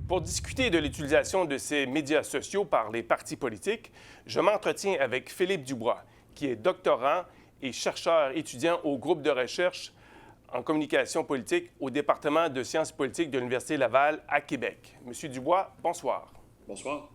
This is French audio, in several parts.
Pour discuter de l'utilisation de ces médias sociaux par les partis politiques, je m'entretiens avec Philippe Dubois, qui est doctorant et chercheur étudiant au groupe de recherche en communication politique au département de sciences politiques de l'Université Laval à Québec. Monsieur Dubois, bonsoir. Bonsoir.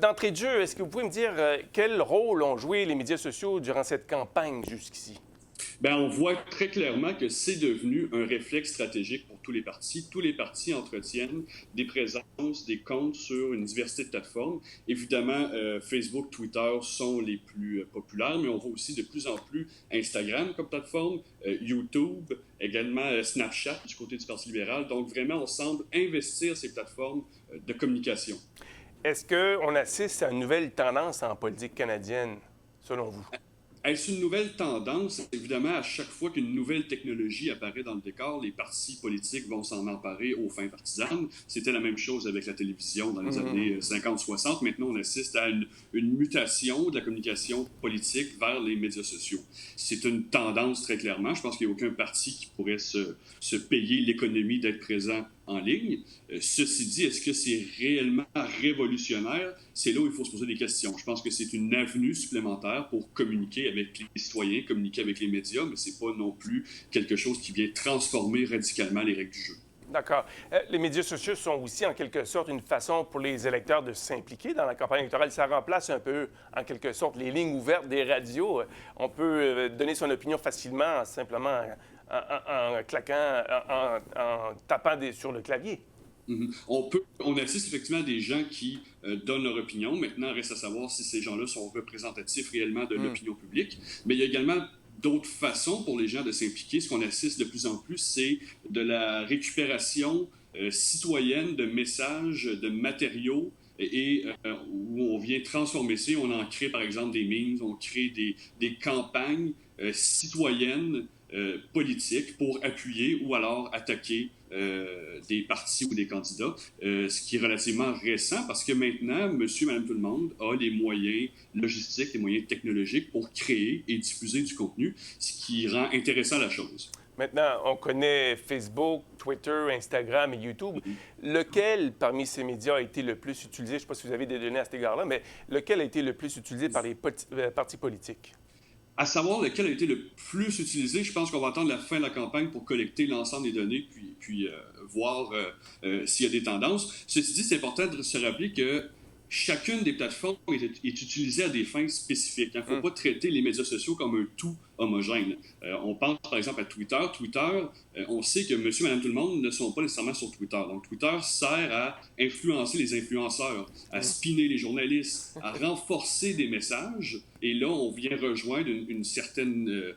D'entrée de jeu, est-ce que vous pouvez me dire quel rôle ont joué les médias sociaux durant cette campagne jusqu'ici? Bien, on voit très clairement que c'est devenu un réflexe stratégique pour tous les partis. Tous les partis entretiennent des présences, des comptes sur une diversité de plateformes. Évidemment, Facebook, Twitter sont les plus populaires, mais on voit aussi de plus en plus Instagram comme plateforme, YouTube, également Snapchat du côté du Parti libéral. Donc, vraiment, on semble investir ces plateformes de communication. Est-ce qu'on assiste à une nouvelle tendance en politique canadienne, selon vous? Est-ce une nouvelle tendance? Évidemment, à chaque fois qu'une nouvelle technologie apparaît dans le décor, les partis politiques vont s'en emparer aux fins partisanes. C'était la même chose avec la télévision dans les années 50-60. Maintenant, on assiste à une mutation de la communication politique vers les médias sociaux. C'est une tendance très clairement. Je pense qu'il n'y a aucun parti qui pourrait se payer l'économie d'être présent en ligne. Ceci dit, est-ce que c'est réellement révolutionnaire? C'est là où il faut se poser des questions. Je pense que c'est une avenue supplémentaire pour communiquer avec les citoyens, communiquer avec les médias, mais c'est pas non plus quelque chose qui vient transformer radicalement les règles du jeu. D'accord. Les médias sociaux sont aussi, en quelque sorte, une façon pour les électeurs de s'impliquer dans la campagne électorale. Ça remplace un peu, en quelque sorte, les lignes ouvertes des radios. On peut donner son opinion facilement, simplement en claquant, en tapant sur le clavier. On assiste effectivement à des gens qui donnent leur opinion. Maintenant, il reste à savoir si ces gens-là sont représentatifs réellement de l'opinion publique. Mais il y a également d'autres façons pour les gens de s'impliquer. Ce qu'on assiste de plus en plus, c'est de la récupération citoyenne de messages, de matériaux, où on vient transformer ça. On en crée, par exemple, des memes, on crée des campagnes citoyennes politiques pour appuyer ou alors attaquer des partis ou des candidats, ce qui est relativement récent parce que maintenant, monsieur, madame, tout le monde a les moyens logistiques, les moyens technologiques pour créer et diffuser du contenu, ce qui rend intéressant la chose. Maintenant, on connaît Facebook, Twitter, Instagram et YouTube. Lequel parmi ces médias a été le plus utilisé? Je ne sais pas si vous avez des données à cet égard-là, mais lequel a été le plus utilisé par les partis politiques? À savoir lequel a été le plus utilisé, je pense qu'on va attendre la fin de la campagne pour collecter l'ensemble des données, puis voir s'il y a des tendances. Ceci dit, c'est important de se rappeler que chacune des plateformes est utilisée à des fins spécifiques. Il ne faut pas traiter les médias sociaux comme un tout homogène. On pense par exemple à Twitter. Twitter, on sait que monsieur, madame, tout le monde ne sont pas nécessairement sur Twitter. Donc Twitter sert à influencer les influenceurs, à spinner les journalistes, à renforcer des messages. Et là, on vient rejoindre une certaine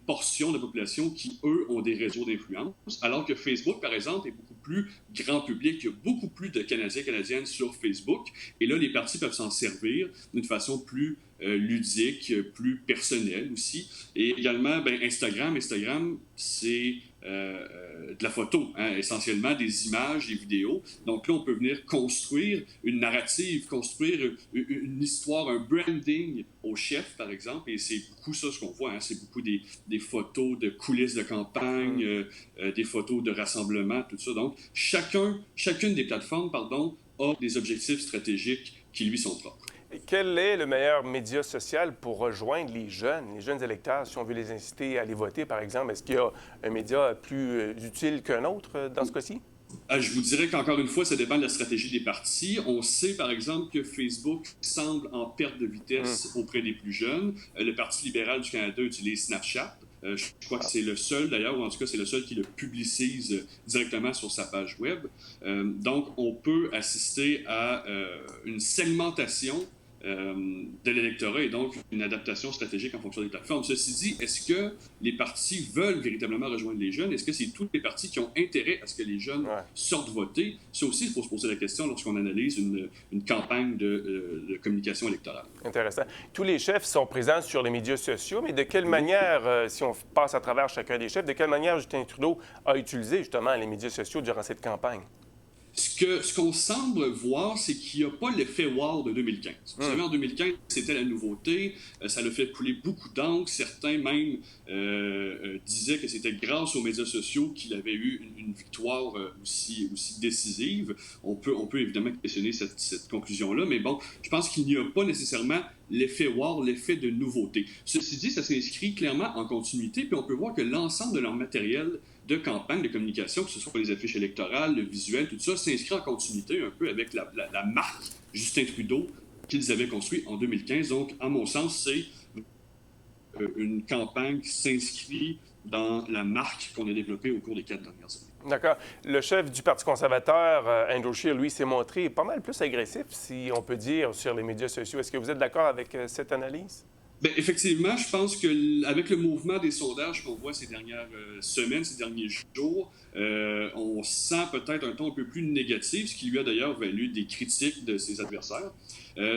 portion de la population qui, eux, ont des réseaux d'influence. Alors que Facebook, par exemple, est beaucoup plus grand public. Il y a beaucoup plus de Canadiens et Canadiennes sur Facebook. Et là, les partis peuvent s'en servir d'une façon plus ludique, plus personnelle aussi. Et également, Instagram, c'est de la photo, essentiellement des images, des vidéos. Donc là, on peut venir construire une narrative, construire une histoire, un branding au chef, par exemple. Et c'est beaucoup ça ce qu'on voit. C'est beaucoup des photos de coulisses de campagne, des photos de rassemblement, tout ça. Donc, chacune des plateformes, a des objectifs stratégiques qui lui sont propres. Quel est le meilleur média social pour rejoindre les jeunes électeurs, si on veut les inciter à aller voter, par exemple? Est-ce qu'il y a un média plus utile qu'un autre dans ce cas-ci? Je vous dirais qu'encore une fois, ça dépend de la stratégie des partis. On sait, par exemple, que Facebook semble en perte de vitesse auprès des plus jeunes. Le Parti libéral du Canada utilise Snapchat. Je crois que c'est le seul, d'ailleurs, ou en tout cas, c'est le seul qui le publicise directement sur sa page web. Donc, on peut assister à une segmentation de l'électorat et donc une adaptation stratégique en fonction des plateformes. Ceci dit, est-ce que les partis veulent véritablement rejoindre les jeunes? Est-ce que c'est tous les partis qui ont intérêt à ce que les jeunes sortent voter? Ça aussi, il faut se poser la question lorsqu'on analyse une campagne de communication électorale. Intéressant. Tous les chefs sont présents sur les médias sociaux, mais de quelle manière, si on passe à travers chacun des chefs, de quelle manière Justin Trudeau a utilisé justement les médias sociaux durant cette campagne? Ce qu'on semble voir, c'est qu'il n'y a pas l'effet wow de 2015. Vous savez, en 2015, c'était la nouveauté, ça l'a fait couler beaucoup d'encre. Certains même disaient que c'était grâce aux médias sociaux qu'il avait eu une victoire aussi décisive. On peut évidemment questionner cette conclusion-là, mais bon, je pense qu'il n'y a pas nécessairement l'effet wow, l'effet de nouveauté. Ceci dit, ça s'inscrit clairement en continuité, puis on peut voir que l'ensemble de leur matériel de campagne, de communication, que ce soit les affiches électorales, le visuel, tout ça, s'inscrit en continuité un peu avec la marque Justin Trudeau qu'ils avaient construit en 2015. Donc, à mon sens, c'est une campagne qui s'inscrit dans la marque qu'on a développée au cours des 4 dernières années. D'accord. Le chef du Parti conservateur, Andrew Scheer, lui, s'est montré pas mal plus agressif, si on peut dire, sur les médias sociaux. Est-ce que vous êtes d'accord avec cette analyse? Bien, effectivement, je pense qu'avec le mouvement des sondages qu'on voit ces dernières semaines, ces derniers jours, on sent peut-être un ton un peu plus négatif, ce qui lui a d'ailleurs valu des critiques de ses adversaires.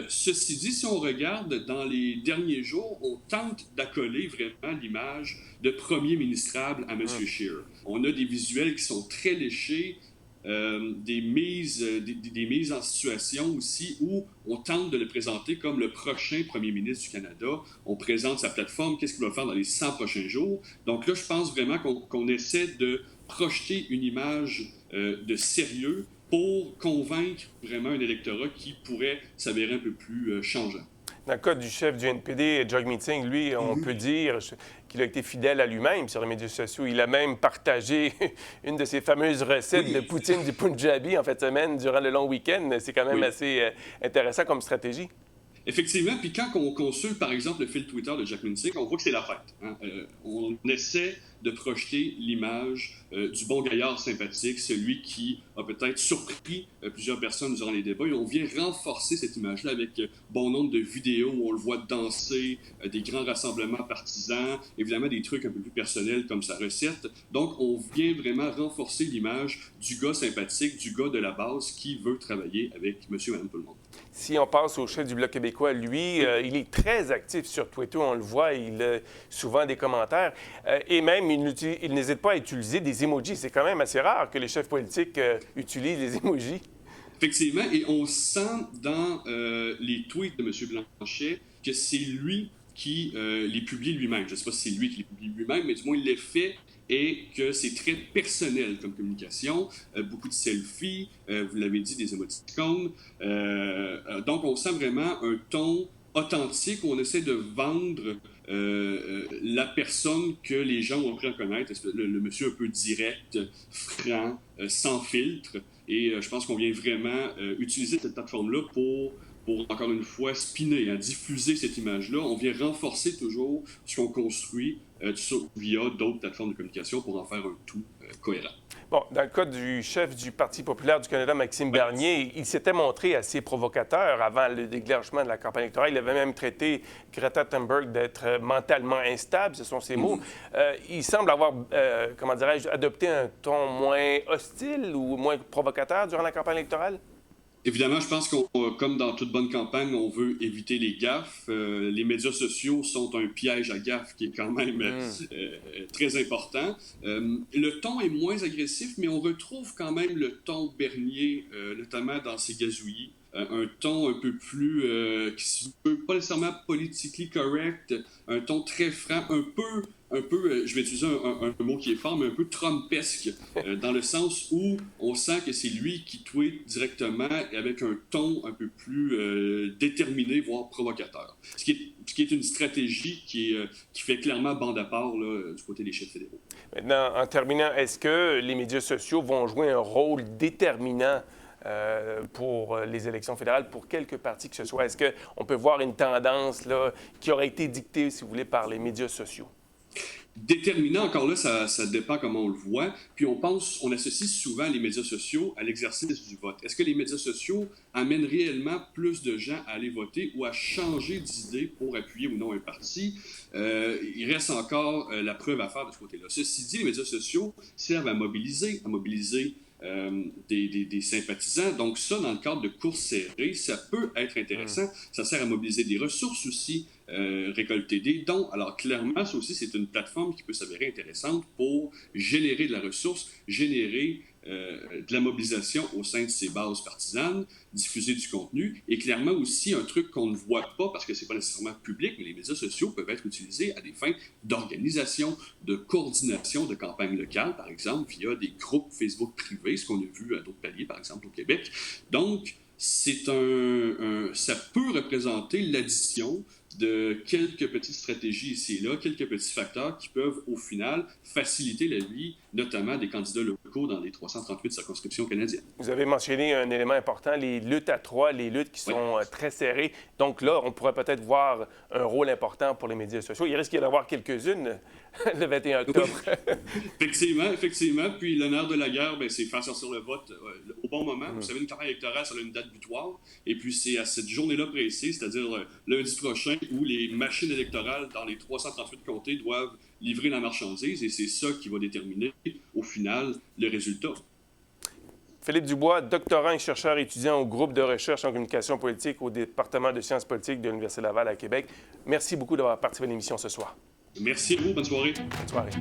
Ceci dit, si on regarde dans les derniers jours, on tente d'accoler vraiment l'image de premier ministrable à M. Scheer. On a des visuels qui sont très léchés, des mises en situation aussi où on tente de le présenter comme le prochain premier ministre du Canada. On présente sa plateforme, qu'est-ce qu'il va faire dans les 100 prochains jours. Donc là, je pense vraiment qu'on essaie de projeter une image de sérieux pour convaincre vraiment un électorat qui pourrait s'avérer un peu plus changeant. Dans le cas du chef du NPD, Jagmeet, lui, on peut dire qu'il a été fidèle à lui-même sur les médias sociaux. Il a même partagé une de ses fameuses recettes de poutine du Punjabi en fin de semaine durant le long week-end. C'est quand même assez intéressant comme stratégie. Effectivement, puis quand on consulte, par exemple, le fil Twitter de Jagmeet Singh, on voit que c'est la fête. Hein? On essaie de projeter l'image du bon gaillard sympathique, celui qui a peut-être surpris plusieurs personnes durant les débats. Et on vient renforcer cette image-là avec bon nombre de vidéos où on le voit danser, des grands rassemblements partisans, évidemment des trucs un peu plus personnels comme sa recette. Donc, on vient vraiment renforcer l'image du gars sympathique, du gars de la base qui veut travailler avec monsieur et madame tout le monde. Si on passe au chef du Bloc québécois, lui, il est très actif sur Twitter, on le voit, il a souvent des commentaires. Et même, il n'hésite pas à utiliser des emojis. C'est quand même assez rare que les chefs politiques utilisent les emojis. Effectivement, et on sent dans les tweets de M. Blanchet que c'est lui qui les publie lui-même. Je ne sais pas si c'est lui qui les publie lui-même, mais du moins il les fait et que c'est très personnel comme communication. Beaucoup de selfies, vous l'avez dit, des émoticônes. Donc on sent vraiment un ton authentique où on essaie de vendre la personne que les gens ont appris à connaître, le monsieur un peu direct, franc, sans filtre. Et je pense qu'on vient vraiment utiliser cette plateforme-là pour encore une fois, spinner, hein, diffuser cette image-là. On vient renforcer toujours ce qu'on construit via d'autres plateformes de communication pour en faire un tout cohérent. Bon, dans le cas du chef du Parti populaire du Canada, Maxime Bernier, il s'était montré assez provocateur avant le déclenchement de la campagne électorale. Il avait même traité Greta Thunberg d'être mentalement instable, ce sont ses mots. Il semble avoir, comment dirais-je, adopté un ton moins hostile ou moins provocateur durant la campagne électorale? Évidemment, je pense qu'on, comme dans toute bonne campagne, on veut éviter les gaffes. Les médias sociaux sont un piège à gaffes qui est quand même très important. Le ton est moins agressif, mais on retrouve quand même le ton Bernier, notamment dans ses gazouillis. Un ton un peu plus, qui se veut pas nécessairement politically correct, un ton très franc, un peu, je vais utiliser un mot qui est fort, mais un peu Trumpesque, dans le sens où on sent que c'est lui qui tweet directement avec un ton un peu plus déterminé, voire provocateur. Ce qui est une stratégie qui fait clairement bande à part là, du côté des chefs fédéraux. Maintenant, en terminant, est-ce que les médias sociaux vont jouer un rôle déterminant pour les élections fédérales, pour quelque parti que ce soit? Est-ce qu'on peut voir une tendance là, qui aurait été dictée, si vous voulez, par les médias sociaux? Déterminant, encore là, ça dépend comment on le voit. Puis on associe souvent les médias sociaux à l'exercice du vote. Est-ce que les médias sociaux amènent réellement plus de gens à aller voter ou à changer d'idée pour appuyer ou non un parti? Il reste encore la preuve à faire de ce côté-là. Ceci dit, les médias sociaux servent à mobiliser des sympathisants. Donc ça, dans le cadre de courses serrées, ça peut être intéressant. Ça sert à mobiliser des ressources aussi récolter des dons. Alors clairement, ça aussi, c'est une plateforme qui peut s'avérer intéressante pour générer de la ressource, générer de la mobilisation au sein de ces bases partisanes, diffuser du contenu, et clairement aussi un truc qu'on ne voit pas parce que c'est pas nécessairement public, mais les médias sociaux peuvent être utilisés à des fins d'organisation, de coordination de campagnes locales, par exemple, via des groupes Facebook privés, ce qu'on a vu à d'autres paliers, par exemple au Québec. Donc, ça peut représenter l'addition de quelques petites stratégies ici et là, quelques petits facteurs qui peuvent, au final, faciliter la vie, notamment des candidats locaux dans les 338 circonscriptions canadiennes. Vous avez mentionné un élément important, les luttes à trois, les luttes qui sont très serrées. Donc là, on pourrait peut-être voir un rôle important pour les médias sociaux. Il risque d'y en avoir quelques-unes le 21 octobre. Effectivement. Puis le nerf de la guerre, c'est faire sortir le vote au bon moment. Vous savez, une campagne électorale, ça a une date butoir. Et puis c'est à cette journée-là précise, c'est-à-dire lundi prochain, où les machines électorales dans les 338 comtés doivent livrer la marchandise. Et c'est ça qui va déterminer, au final, le résultat. Philippe Dubois, doctorant et chercheur étudiant au groupe de recherche en communication politique au département de sciences politiques de l'Université Laval à Québec. Merci beaucoup d'avoir participé à l'émission ce soir. Merci à vous. Bonne soirée. Bonne soirée.